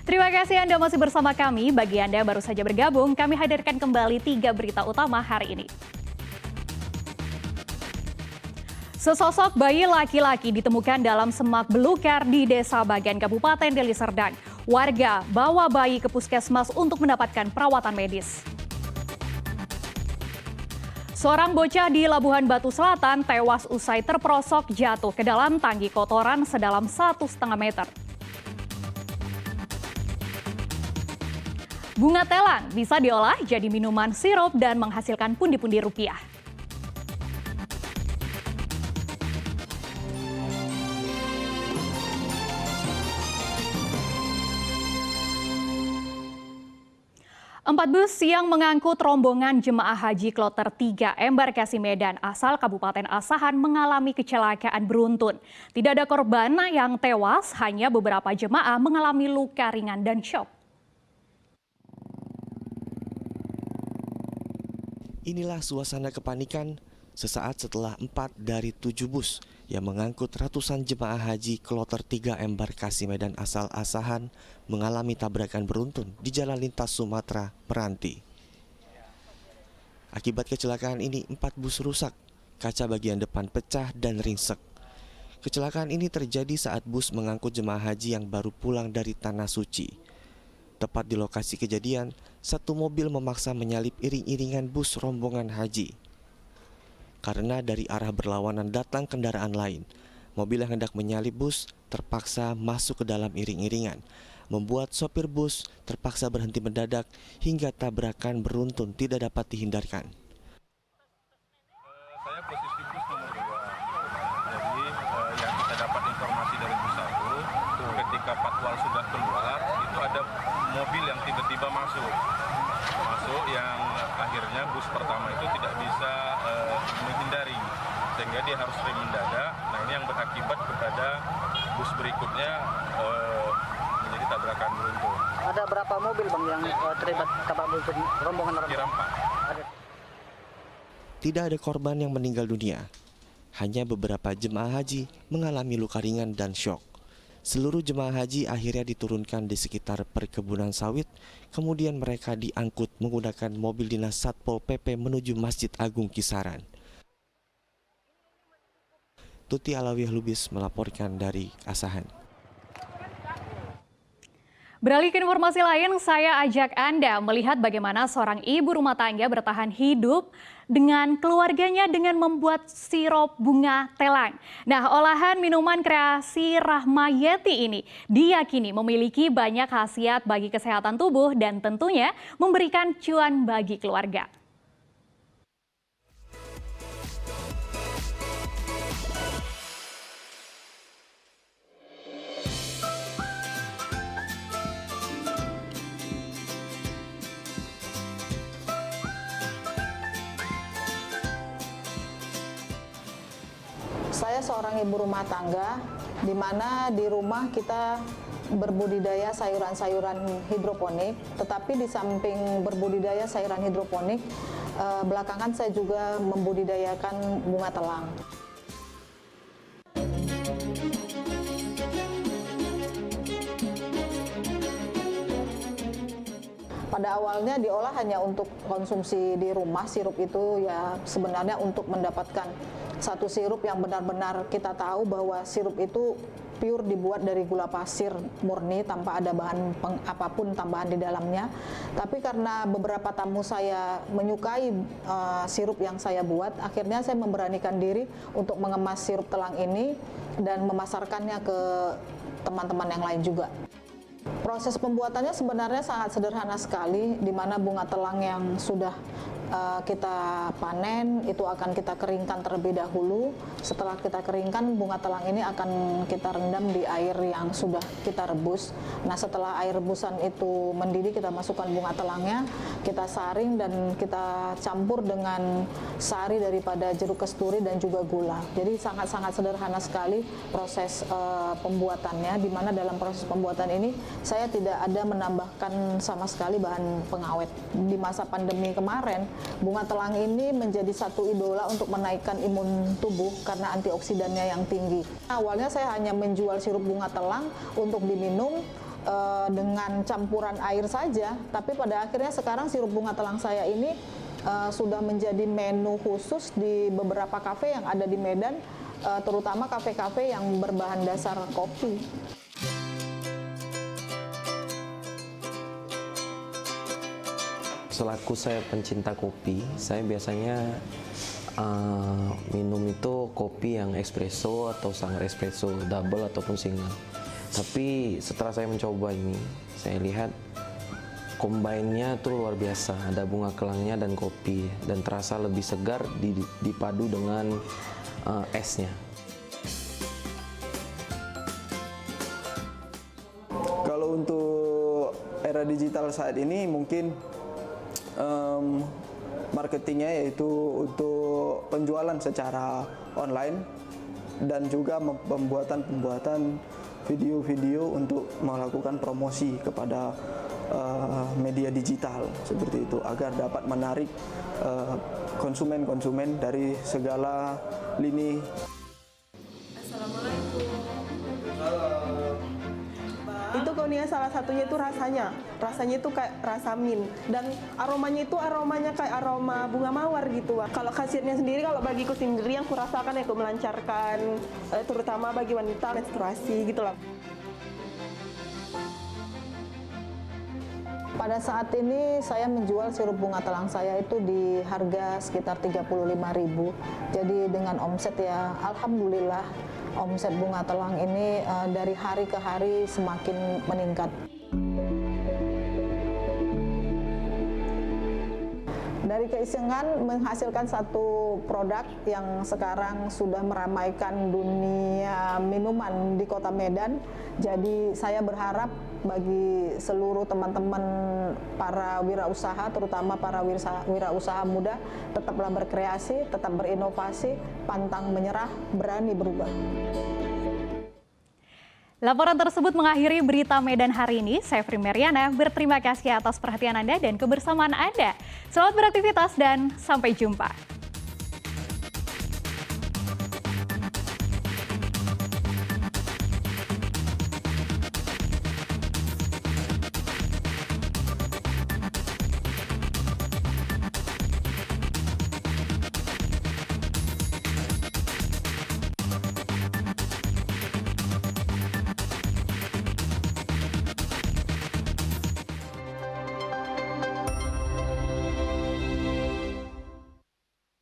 Terima kasih Anda masih bersama kami. Bagi Anda yang baru saja bergabung, kami hadirkan kembali 3 berita utama hari ini. Sesosok bayi laki-laki ditemukan dalam semak belukar di Desa Bagan, Kabupaten Deli Serdang. Warga bawa bayi ke puskesmas untuk mendapatkan perawatan medis. Seorang bocah di Labuhan Batu Selatan tewas usai terperosok jatuh ke dalam tangki kotoran sedalam 1,5 meter. Bunga telang bisa diolah jadi minuman sirup dan menghasilkan pundi-pundi rupiah. Empat bus yang mengangkut rombongan jemaah haji kloter 3 embarkasi Medan asal Kabupaten Asahan mengalami kecelakaan beruntun. Tidak ada korban yang tewas, hanya beberapa jemaah mengalami luka ringan dan syok. Inilah suasana kepanikan sesaat setelah 4 dari 7 bus yang mengangkut ratusan jemaah haji kloter 3 embarkasi Medan asal Asahan mengalami tabrakan beruntun di jalan lintas Sumatera Meranti. Akibat kecelakaan ini 4 bus rusak, kaca bagian depan pecah dan ringsek. Kecelakaan ini terjadi saat bus mengangkut jemaah haji yang baru pulang dari Tanah Suci. Tepat di lokasi kejadian, satu mobil memaksa menyalip iring-iringan bus rombongan haji. Karena dari arah berlawanan datang kendaraan lain, mobil yang hendak menyalip bus terpaksa masuk ke dalam iring-iringan, membuat sopir bus terpaksa berhenti mendadak hingga tabrakan beruntun tidak dapat dihindarkan. Saya posisi bus nomor 2. Jadi yang kita dapat informasi dari bus 1, ketika patwal sudah keluar, itu ada mobil yang tiba-tiba masuk yang akhirnya bus pertama itu tidak bisa menghindari, sehingga dia harus rem mendadak. Nah, ini yang berakibat kepada bus berikutnya menjadi tabrakan beruntun. Ada berapa mobil bang yang terlibat tabrak beruntun rombongan orang? Kira 4. Tidak ada korban yang meninggal dunia, hanya beberapa jemaah haji mengalami luka ringan dan syok. Seluruh jemaah haji akhirnya diturunkan di sekitar perkebunan sawit, kemudian mereka diangkut menggunakan mobil dinas Satpol PP menuju Masjid Agung Kisaran. Tuti Alawiyah Lubis melaporkan dari Asahan. Beralih ke informasi lain, saya ajak Anda melihat bagaimana seorang ibu rumah tangga bertahan hidup dengan keluarganya dengan membuat sirup bunga telang. Nah, olahan minuman kreasi Rahmayeti ini diyakini memiliki banyak khasiat bagi kesehatan tubuh dan tentunya memberikan cuan bagi keluarga. Saya seorang ibu rumah tangga, di mana di rumah kita berbudidaya sayuran-sayuran hidroponik, tetapi di samping berbudidaya sayuran hidroponik, belakangan saya juga membudidayakan bunga telang. Pada awalnya diolah hanya untuk konsumsi di rumah, sirup itu ya sebenarnya untuk mendapatkan satu sirup yang benar-benar kita tahu bahwa sirup itu pure dibuat dari gula pasir murni tanpa ada bahan apapun tambahan di dalamnya. Tapi karena beberapa tamu saya menyukai sirup yang saya buat, akhirnya saya memberanikan diri untuk mengemas sirup telang ini dan memasarkannya ke teman-teman yang lain juga. Proses pembuatannya sebenarnya sangat sederhana sekali, di mana bunga telang yang sudah kita panen itu akan kita keringkan terlebih dahulu. Setelah kita keringkan, bunga telang ini akan kita rendam di air yang sudah kita rebus. Nah, setelah air rebusan itu mendidih, kita masukkan bunga telangnya, kita saring dan kita campur dengan sari daripada jeruk kasturi dan juga gula. Jadi sangat-sangat sederhana sekali proses pembuatannya, di mana dalam proses pembuatan ini saya tidak ada menambahkan sama sekali bahan pengawet. Di masa pandemi kemarin, bunga telang ini menjadi satu idola untuk menaikkan imun tubuh karena antioksidannya yang tinggi. Awalnya saya hanya menjual sirup bunga telang untuk diminum dengan campuran air saja, tapi pada akhirnya sekarang sirup bunga telang saya ini sudah menjadi menu khusus di beberapa kafe yang ada di Medan, terutama kafe-kafe yang berbahan dasar kopi. Selaku saya pencinta kopi, saya biasanya minum itu kopi yang espresso atau sangat espresso, double ataupun single. Tapi setelah saya mencoba ini, saya lihat combine-nya tuh luar biasa. Ada bunga kelangnya dan kopi, dan terasa lebih segar dipadu dengan esnya. Kalau untuk era digital saat ini mungkin marketingnya yaitu untuk penjualan secara online dan juga pembuatan video-video untuk melakukan promosi kepada media digital seperti itu agar dapat menarik konsumen-konsumen dari segala lini. Itu Konia salah satunya itu rasanya itu kayak rasa mint dan aromanya itu kayak aroma bunga mawar gitu. Kalau khasiatnya sendiri, kalau bagiku sendiri yang kurasakan itu melancarkan terutama bagi wanita menstruasi gitu lah. Pada saat ini saya menjual sirup bunga telang saya itu di harga sekitar 35.000. Jadi dengan omset ya alhamdulillah omset bunga telang ini dari hari ke hari semakin meningkat. Dari keisengan menghasilkan satu produk yang sekarang sudah meramaikan dunia minuman di Kota Medan. Jadi saya berharap bagi seluruh teman-teman para wirausaha, terutama para wirausaha muda, tetaplah berkreasi, tetap berinovasi, pantang menyerah, berani berubah. Laporan tersebut mengakhiri berita Medan hari ini. Saya Primeriana, berterima kasih atas perhatian Anda dan kebersamaan Anda. Selamat beraktivitas dan sampai jumpa.